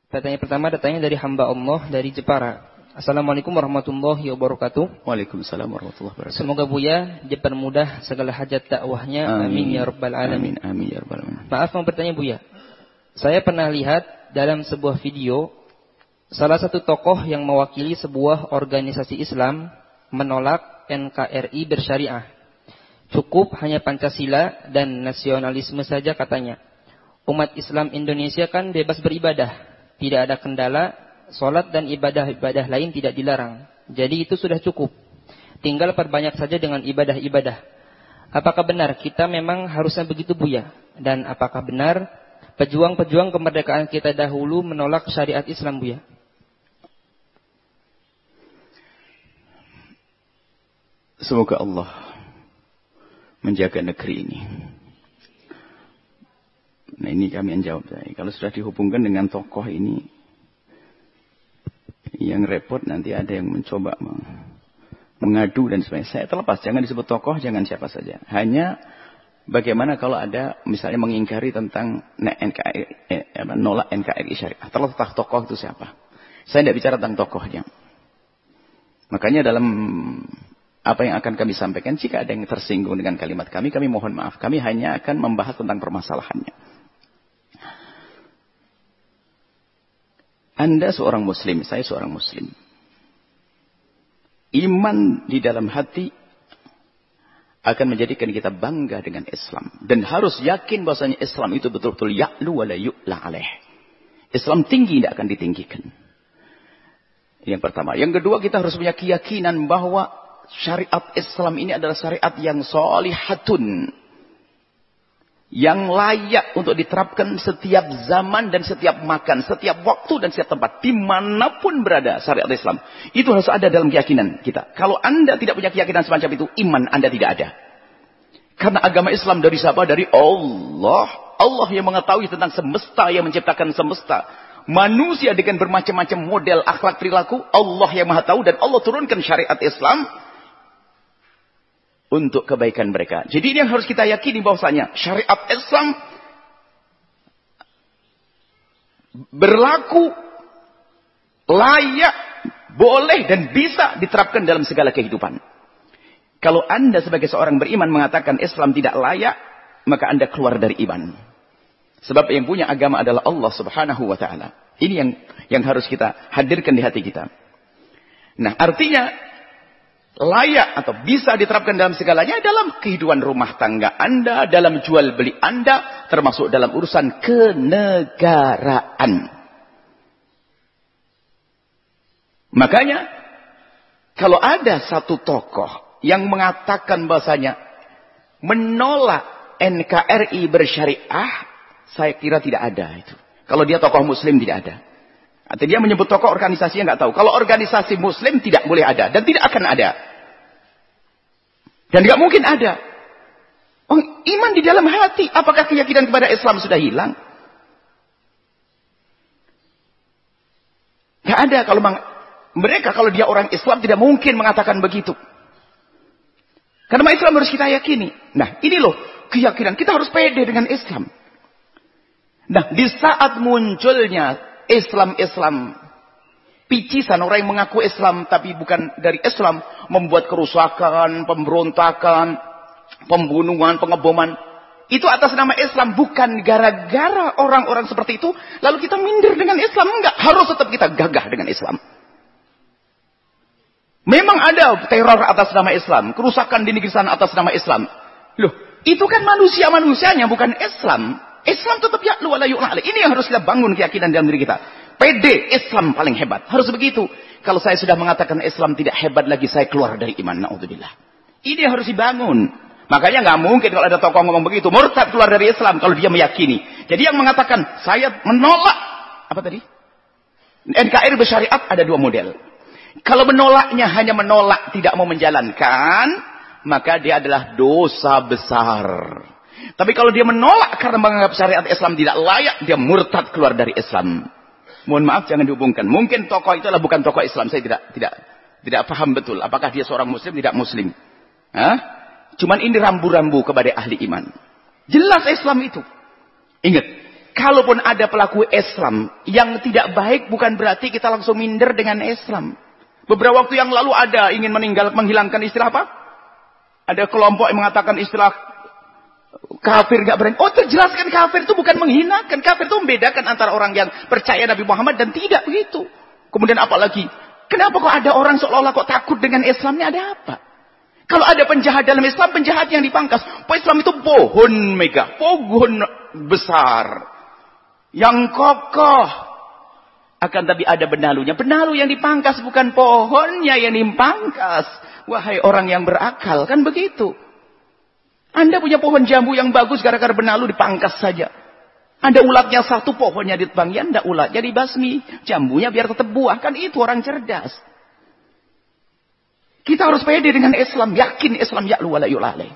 Pertanyaan pertama datangnya dari hamba Allah dari Jepara. Assalamualaikum warahmatullahi wabarakatuh. Waalaikumsalam warahmatullahi wabarakatuh. Semoga Buya dipermudah segala hajat dakwahnya. Amin ya rabbal alamin. Amin ya rabbal alamin. Maaf mau bertanya Buya. Saya pernah lihat dalam sebuah video salah satu tokoh yang mewakili sebuah organisasi Islam menolak NKRI bersyariah. Cukup hanya Pancasila dan nasionalisme saja katanya. Umat Islam Indonesia kan bebas beribadah. Tidak ada kendala, sholat dan ibadah-ibadah lain tidak dilarang. Jadi itu sudah cukup. Tinggal perbanyak saja dengan ibadah-ibadah. Apakah benar kita memang harusnya begitu Buya? Dan apakah benar pejuang-pejuang kemerdekaan kita dahulu menolak syariat Islam Buya? Semoga Allah menjaga negeri ini. Nah ini kami yang jawab. Kalau sudah dihubungkan dengan tokoh ini, yang repot nanti ada yang mencoba mengadu dan sebagainya. Saya terlepas, jangan disebut tokoh, jangan siapa saja. Hanya bagaimana kalau ada misalnya mengingkari tentang nolak NKRI syariah. Terletak tokoh itu siapa? Saya tidak bicara tentang tokohnya. Makanya dalam apa yang akan kami sampaikan, jika ada yang tersinggung dengan kalimat kami mohon maaf. Kami hanya akan membahas tentang permasalahannya. Anda seorang muslim, saya seorang muslim. Iman di dalam hati akan menjadikan kita bangga dengan Islam. Dan harus yakin bahwasanya Islam itu betul-betul ya'lu wa la yu'la alaih. Islam tinggi, tidak akan ditinggikan. Yang pertama. Yang kedua, kita harus punya keyakinan bahwa syariat Islam ini adalah syariat yang sholihatun. Yang layak untuk diterapkan setiap zaman dan setiap makan, setiap waktu dan setiap tempat. Dimanapun berada syariat Islam. Itu harus ada dalam keyakinan kita. Kalau Anda tidak punya keyakinan semacam itu, iman Anda tidak ada. Karena agama Islam dari siapa? Dari Allah. Allah yang mengetahui tentang semesta, yang menciptakan semesta. Manusia dengan bermacam-macam model akhlak perilaku. Allah yang maha tahu, dan Allah turunkan syariat Islam untuk kebaikan mereka. Jadi ini yang harus kita yakini bahwasanya syariat Islam berlaku, layak, boleh dan bisa diterapkan dalam segala kehidupan. Kalau Anda sebagai seorang beriman mengatakan Islam tidak layak, maka Anda keluar dari iman. Sebab yang punya agama adalah Allah Subhanahu wa taala. Ini yang harus kita hadirkan di hati kita. Nah, artinya layak atau bisa diterapkan dalam segalanya dalam kehidupan rumah tangga Anda, dalam jual beli Anda, termasuk dalam urusan kenegaraan. Makanya kalau ada satu tokoh yang mengatakan bahasanya menolak NKRI bersyariah, saya kira tidak ada itu. Kalau dia tokoh muslim tidak ada. Atau dia menyebut tokoh organisasinya nggak tahu. Kalau organisasi muslim tidak boleh ada dan tidak akan ada. Dan nggak mungkin ada. Oh, iman di dalam hati. Apakah keyakinan kepada Islam sudah hilang? Nggak ada. Kalau mereka kalau dia orang Islam tidak mungkin mengatakan begitu. Karena Islam harus kita yakini. Nah, ini loh keyakinan kita harus pede dengan Islam. Nah, di saat munculnya Islam picisan orang yang mengaku Islam tapi bukan dari Islam, membuat kerusakan, pemberontakan, pembunuhan, pengeboman, itu atas nama Islam, bukan gara-gara orang-orang seperti itu lalu kita minder dengan Islam. Enggak, harus tetap kita gagah dengan Islam. Memang ada teror atas nama Islam, kerusakan di negeri sana atas nama Islam. Loh, itu kan manusia-manusianya, bukan Islam. Islam tetap ya'lu wa la yu'la alaih. Ini yang harus kita bangun keyakinan dalam diri kita. Pede, Islam paling hebat. Harus begitu. Kalau saya sudah mengatakan Islam tidak hebat lagi, saya keluar dari iman. Na'udzubillah. Ini yang harus dibangun. Makanya nggak mungkin kalau ada tokoh ngomong begitu, murtad keluar dari Islam kalau dia meyakini. Jadi yang mengatakan saya menolak apa tadi? NKRI bersyariat ada dua model. Kalau menolaknya hanya menolak, tidak mau menjalankan, maka dia adalah dosa besar. Tapi kalau dia menolak karena menganggap syariat Islam tidak layak, dia murtad keluar dari Islam. Mohon maaf, jangan dihubungkan. Mungkin tokoh itu adalah bukan tokoh Islam. Saya tidak paham betul. Apakah dia seorang Muslim, tidak Muslim? Cuman ini rambu-rambu kepada ahli iman. Jelas Islam itu. Ingat, kalaupun ada pelaku Islam yang tidak baik, bukan berarti kita langsung minder dengan Islam. Beberapa waktu yang lalu ada ingin menghilangkan istilah apa? Ada kelompok yang mengatakan istilah kafir gak berani. Oh, terjelaskan kafir itu bukan menghinakan. Kafir itu membedakan antara orang yang percaya Nabi Muhammad dan tidak begitu. Kemudian apalagi? Kenapa kok ada orang seolah-olah kok takut dengan Islamnya? Ada apa? Kalau ada penjahat dalam Islam, penjahat yang dipangkas. Islam itu pohon megah, pohon besar, yang kokoh. Akan tapi ada benalunya. Benalu yang dipangkas bukan pohonnya yang dipangkas. Wahai orang yang berakal, kan begitu. Anda punya pohon jambu yang bagus, gara-gara benalu dipangkas saja. Ada ulatnya satu, pohonnya ditebang, ya ndak ulatnya dibasmi. Jambunya biar tetap buah, kan itu orang cerdas. Kita harus pede dengan Islam, yakin Islam ya'lu wa la yu'la alaih.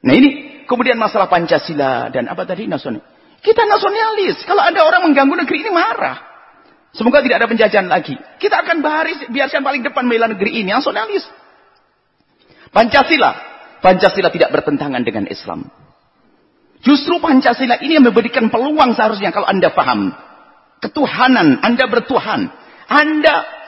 Nah ini, kemudian masalah Pancasila dan apa tadi, nasionalis. Kita nasionalis, kalau ada orang mengganggu negeri ini marah. Semoga tidak ada penjajahan lagi. Kita akan baris, biarkan paling depan membela negeri ini, nasionalis. Pancasila tidak bertentangan dengan Islam. Justru Pancasila ini yang memberikan peluang seharusnya kalau Anda paham. Ketuhanan, Anda bertuhan.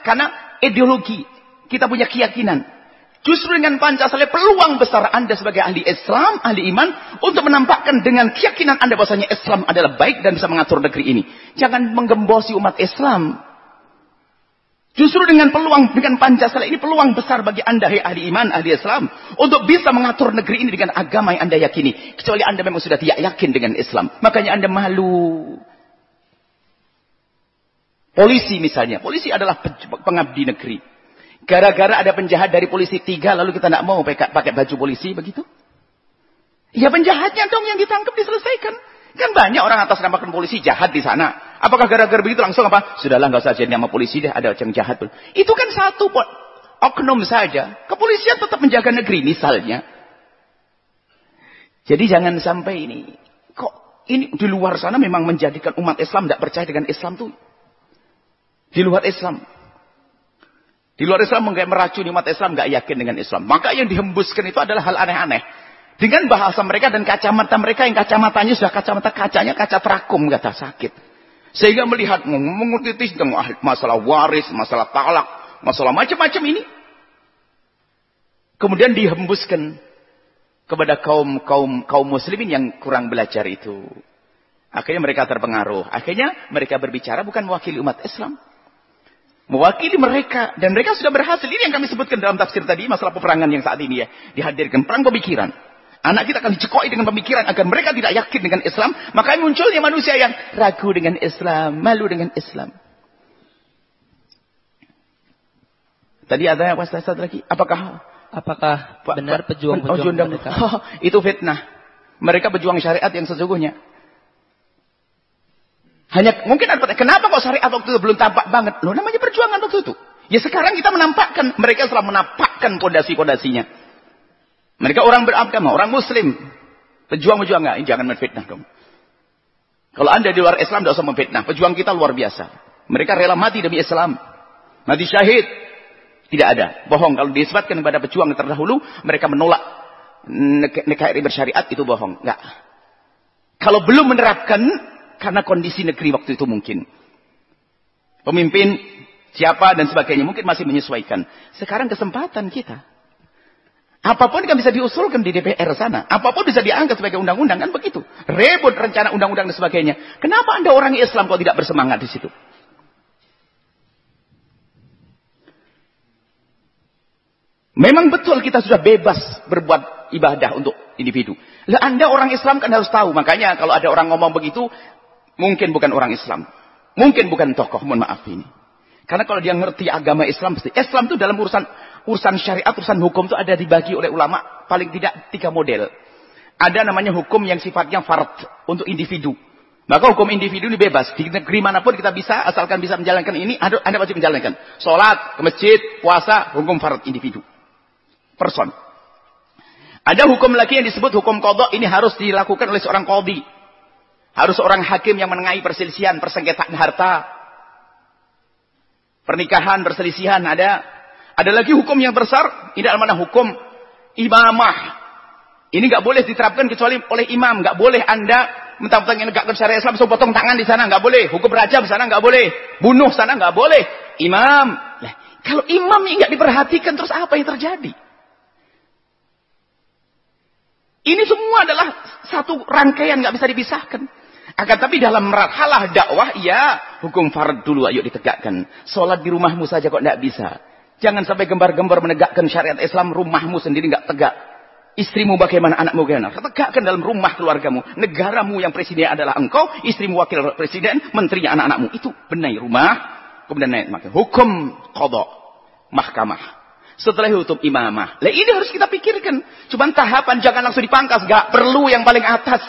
Karena ideologi, kita punya keyakinan. Justru dengan Pancasila peluang besar Anda sebagai ahli Islam, ahli iman, untuk menampakkan dengan keyakinan Anda bahwasanya Islam adalah baik dan bisa mengatur negeri ini. Jangan menggembosi umat Islam. Justru dengan Pancasila ini peluang besar bagi Anda, ahli iman, ahli Islam, untuk bisa mengatur negeri ini dengan agama yang Anda yakini. Kecuali Anda memang sudah tidak yakin dengan Islam. Makanya Anda malu. Polisi misalnya. Polisi adalah pengabdi negeri. Gara-gara ada penjahat dari polisi 3, lalu kita tidak mau pakai baju polisi, begitu? Ya penjahatnya dong yang ditangkap, diselesaikan. Kan banyak orang atas namakan polisi jahat di sana. Apakah gara-gara begitu langsung apa? Sudahlah, nggak usah jadi nama polisi deh, ada yang jahat. Itu kan satu oknum saja. Kepolisian tetap menjaga negeri misalnya. Jadi jangan sampai ini. Kok ini di luar sana memang menjadikan umat Islam tidak percaya dengan Islam tuh. Di luar Islam. Di luar Islam meracuni umat Islam, nggak yakin dengan Islam. Maka yang dihembuskan itu adalah hal aneh-aneh. Dengan bahasa mereka dan kacamata mereka yang kacamatanya sudah kacanya kaca terakum, kata sakit. Sehingga melihat mengutiti masalah waris, masalah talak, masalah macam-macam ini. Kemudian dihembuskan kepada kaum muslimin yang kurang belajar itu. Akhirnya mereka terpengaruh. Akhirnya mereka berbicara bukan mewakili umat Islam. Mewakili mereka. Dan mereka sudah berhasil. Ini yang kami sebutkan dalam tafsir tadi. Masalah peperangan yang saat ini ya. Dihadirkan. Perang pemikiran. Anak kita akan dicekoi dengan pemikiran. Agar mereka tidak yakin dengan Islam. Makanya munculnya manusia yang ragu dengan Islam. Malu dengan Islam. Tadi ada yang satu lagi. Apakah benar pejuang-pejuang mereka? Itu fitnah. Mereka pejuang syariat yang sesungguhnya. Hanya mungkin kenapa kok syariat waktu itu belum tampak banget? Loh, namanya perjuangan waktu itu. Ya sekarang kita menampakkan, mereka telah menampakkan pondasi-pondasinya. Mereka orang beragama, orang muslim. Pejuang-pejuang enggak, jangan menfitnah dong. Kalau Anda di luar Islam tidak usah memfitnah. Pejuang kita luar biasa. Mereka rela mati demi Islam. Mati syahid. Tidak ada. Bohong. Kalau disebutkan kepada pejuang yang terdahulu, mereka menolak NKRI bersyariat, itu bohong. Enggak. Kalau belum menerapkan, karena kondisi negeri waktu itu mungkin. Pemimpin, siapa dan sebagainya. Mungkin masih menyesuaikan. Sekarang kesempatan kita. Apapun kan bisa diusulkan di DPR sana. Apapun bisa diangkat sebagai undang-undang. Kan begitu. Rebut rencana undang-undang dan sebagainya. Kenapa Anda orang Islam kok tidak bersemangat di situ? Memang betul kita sudah bebas berbuat ibadah untuk individu. Lah Anda orang Islam kan harus tahu. Makanya kalau ada orang ngomong begitu, mungkin bukan orang Islam. Mungkin bukan tokoh, mohon maaf ini. Karena kalau dia ngerti agama Islam, pasti Islam itu dalam urusan syariat, urusan hukum itu ada dibagi oleh ulama paling tidak 3 model. Ada namanya hukum yang sifatnya fard untuk individu. Maka hukum individu ini bebas. Di negeri manapun kita bisa, asalkan bisa menjalankan ini, Anda wajib menjalankan. Sholat, ke masjid, puasa, hukum fard individu. Person. Ada hukum lagi yang disebut hukum qadha, ini harus dilakukan oleh seorang qadhi. Harus seorang hakim yang menengahi perselisihan, persengketaan harta. Pernikahan, perselisihan, ada. Ada lagi hukum yang besar, ini adalah hukum imamah. Ini nggak boleh diterapkan kecuali oleh imam. Nggak boleh Anda Mentang-mentang yang negakkan syariat Islam, so potong tangan di sana nggak boleh, hukum rajam di sana nggak boleh, bunuh sana nggak boleh. Imam, nah, kalau imam ini nggak diperhatikan, terus apa yang terjadi? Ini semua adalah satu rangkaian, nggak bisa dipisahkan. Akan tapi dalam marhalah dakwah, ya hukum fard dulu ayo ditegakkan. Sholat di rumahmu saja kok nggak bisa. Jangan sampai gembar-gembar menegakkan syariat Islam, rumahmu sendiri nggak tegak. Istrimu bagaimana, anakmu bagaimana. Tegakkan dalam rumah keluargamu. Negaramu yang presiden adalah engkau, istrimu wakil presiden, menterinya anak-anakmu. Itu benahi rumah, kemudian naik hukum qadha, mahkamah. Setelah itu imamah. Lah ini harus kita pikirkan. Cuman tahapan, jangan langsung dipangkas. Gak perlu yang paling atas.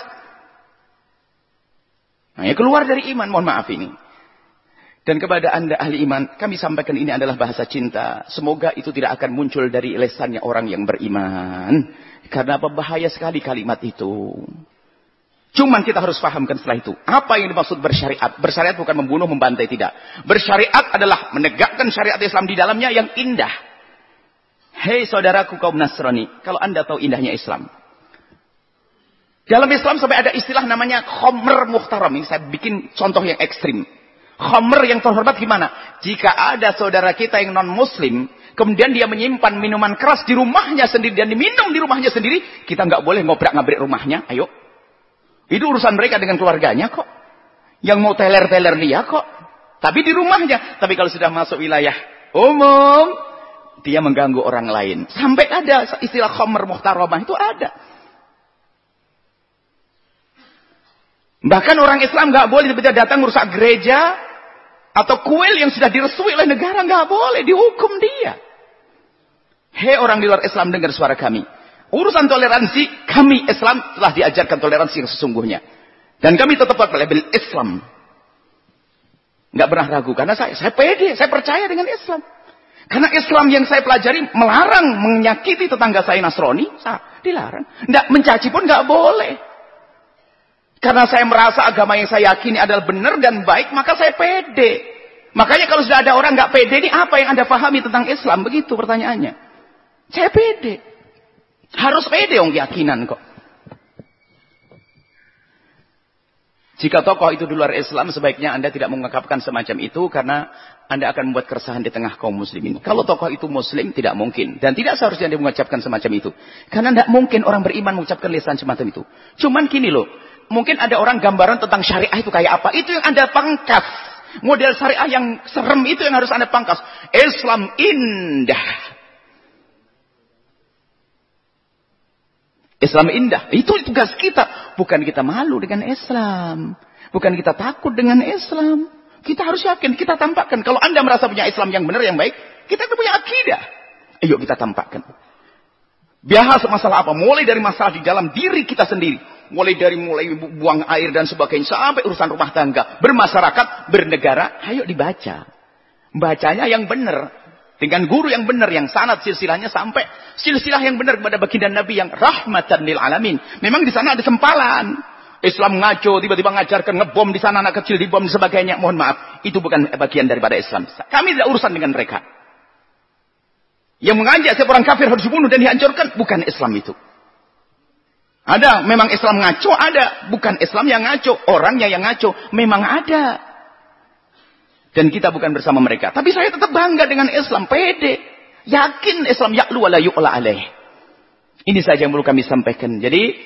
Nah, ya keluar dari iman, mohon maaf ini. Dan kepada anda ahli iman, kami sampaikan ini adalah bahasa cinta. Semoga itu tidak akan muncul dari lesannya orang yang beriman. Karena apa, bahaya sekali kalimat itu. Cuman kita harus pahamkan setelah itu. Apa yang dimaksud bersyariat? Bersyariat bukan membunuh, membantai, tidak. Bersyariat adalah menegakkan syariat Islam di dalamnya yang indah. Hei saudaraku kaum Nasrani, kalau anda tahu indahnya Islam. Dalam Islam sampai ada istilah namanya khamr muhtaram. Ini saya bikin contoh yang ekstrim. Khamr yang terhormat gimana? Jika ada saudara kita yang non-muslim, kemudian dia menyimpan minuman keras di rumahnya sendiri dan diminum di rumahnya sendiri, kita nggak boleh ngobrak-ngabrik rumahnya. Ayo. Itu urusan mereka dengan keluarganya kok. Yang mau teler-teler dia kok. Tapi di rumahnya. Tapi kalau sudah masuk wilayah umum, dia mengganggu orang lain. Sampai ada istilah khamr muhtaramah itu ada. Bahkan orang Islam nggak boleh tiba-tiba datang merusak gereja atau kuil yang sudah direstui oleh negara, nggak boleh, dihukum dia. Hei orang di luar Islam, dengar suara kami. Urusan toleransi, kami Islam telah diajarkan toleransi yang sesungguhnya. Dan kami tetap label Islam. Nggak pernah ragu karena saya pede, saya percaya dengan Islam. Karena Islam yang saya pelajari melarang menyakiti tetangga saya Nasrani, dilarang. Nggak mencaci pun nggak boleh. Karena saya merasa agama yang saya yakini adalah benar dan baik, maka saya pede. Makanya kalau sudah ada orang nggak pede, ini apa yang anda pahami tentang Islam? Begitu pertanyaannya. Saya pede. Harus pede dong keyakinan kok. Jika tokoh itu di luar Islam, sebaiknya anda tidak mengungkapkan semacam itu karena anda akan membuat keresahan di tengah kaum muslimin. Kalau tokoh itu muslim, tidak mungkin. Dan tidak seharusnya anda mengucapkan semacam itu. Karena tidak mungkin orang beriman mengucapkan lisan semacam itu. Cuman gini loh. Mungkin ada orang gambaran tentang syariah itu kayak apa. Itu yang anda pangkas. Model syariah yang serem itu yang harus anda pangkas. Islam indah. Islam indah. Itu tugas kita. Bukan kita malu dengan Islam. Bukan kita takut dengan Islam. Kita harus yakin. Kita tampakkan. Kalau anda merasa punya Islam yang benar, yang baik. Kita punya akidah. Ayo kita tampakkan. Bahas masalah apa? Mulai dari masalah di dalam diri kita sendiri. Mulai buang air dan sebagainya. Sampai urusan rumah tangga. Bermasyarakat, bernegara. Ayo dibaca. Bacanya yang benar. Dengan guru yang benar. Yang sanad silsilahnya sampai. Silsilah yang benar kepada baginda Nabi yang rahmatan lil alamin. Memang di sana ada sempalan. Islam ngaco. Tiba-tiba ngajarkan ngebom di sana. Anak kecil dibom dan sebagainya. Mohon maaf. Itu bukan bagian daripada Islam. Kami tidak urusan dengan mereka. Yang mengajak setiap orang kafir harus dibunuh dan dihancurkan. Bukan Islam itu. Ada, memang Islam ngaco, ada. Bukan Islam yang ngaco, orangnya yang ngaco. Memang ada. Dan kita bukan bersama mereka. Tapi saya tetap bangga dengan Islam, pede. Yakin Islam ya'lu wa la yu'la alaih. Ini saja yang perlu kami sampaikan. Jadi,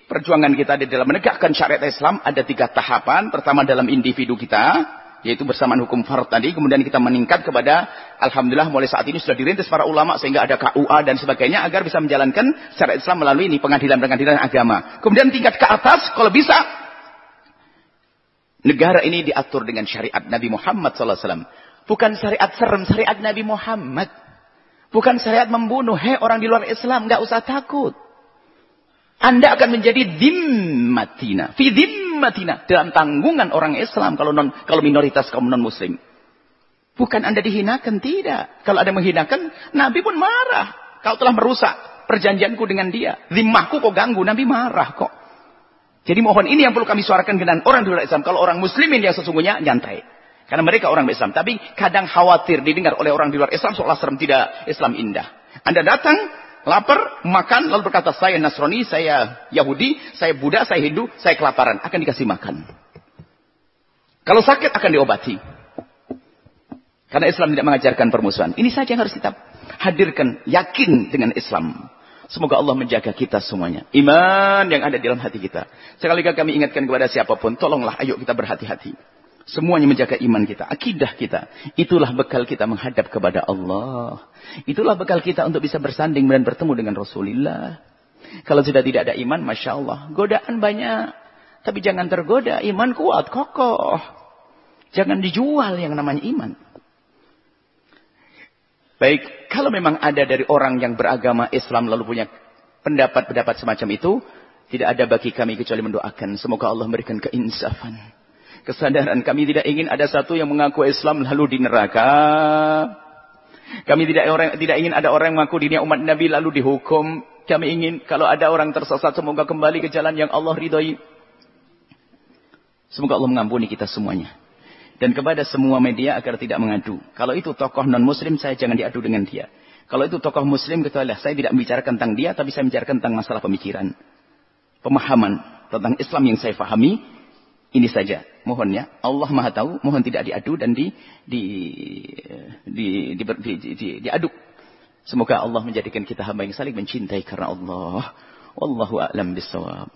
perjuangan kita di dalam menegakkan syariat Islam ada 3 tahapan. Pertama dalam individu kita. Yaitu bersamaan hukum fard tadi. Kemudian kita meningkat kepada, alhamdulillah mulai saat ini sudah dirintis para ulama. Sehingga ada KUA dan sebagainya. Agar bisa menjalankan syariat Islam melalui ini pengadilan-pengadilan agama. Kemudian tingkat ke atas, kalau bisa. Negara ini diatur dengan syariat Nabi Muhammad SAW. Bukan syariat serem, syariat Nabi Muhammad. Bukan syariat membunuh. Hei orang di luar Islam, nggak usah takut. Anda akan menjadi dhimmatina. Fi dhimmatina. Dalam tanggungan orang Islam. Kalau minoritas kaum non-muslim. Bukan Anda dihinakan. Tidak. Kalau ada menghinakan. Nabi pun marah. Kau telah merusak perjanjianku dengan dia. Dhimmahku kau ganggu. Nabi marah kok. Jadi mohon ini yang perlu kami suarakan dengan orang di luar Islam. Kalau orang muslimin yang sesungguhnya nyantai. Karena mereka orang Islam. Tapi kadang khawatir didengar oleh orang di luar Islam. Seolah serem tidak Islam indah. Anda datang. Lapar, makan, lalu berkata, saya Nasrani, saya Yahudi, saya Buddha, saya Hindu, saya kelaparan. Akan dikasih makan. Kalau sakit, akan diobati. Karena Islam tidak mengajarkan permusuhan. Ini saja yang harus kita hadirkan. Yakin dengan Islam. Semoga Allah menjaga kita semuanya. Iman yang ada di dalam hati kita. Sekali lagi kami ingatkan kepada siapapun, tolonglah ayo kita berhati-hati. Semuanya menjaga iman kita, akidah kita. Itulah bekal kita menghadap kepada Allah. Itulah bekal kita untuk bisa bersanding dan bertemu dengan Rasulullah. Kalau sudah tidak ada iman, Masya Allah. Godaan banyak. Tapi jangan tergoda. Iman kuat, kokoh. Jangan dijual yang namanya iman. Baik, kalau memang ada dari orang yang beragama Islam lalu punya pendapat-pendapat semacam itu. Tidak ada bagi kami kecuali mendoakan. Semoga Allah memberikan keinsafan. Kesadaran kami tidak ingin ada satu yang mengaku Islam lalu di neraka. Kami tidak ingin ada orang yang mengaku dirinya umat Nabi lalu dihukum. Kami ingin kalau ada orang tersesat semoga kembali ke jalan yang Allah ridhoi. Semoga Allah mengampuni kita semuanya. Dan kepada semua media agar tidak mengadu. Kalau itu tokoh non-muslim saya jangan diadu dengan dia. Kalau itu tokoh muslim kecuali saya tidak membicarakan tentang dia tapi saya membicarakan tentang masalah pemikiran. Pemahaman tentang Islam yang saya fahami. Ini saja, mohon ya. Allah Maha Tahu, mohon tidak diadu dan diaduk. Semoga Allah menjadikan kita hamba yang saling mencintai karena Allah. Wallahu a'lam bishawab.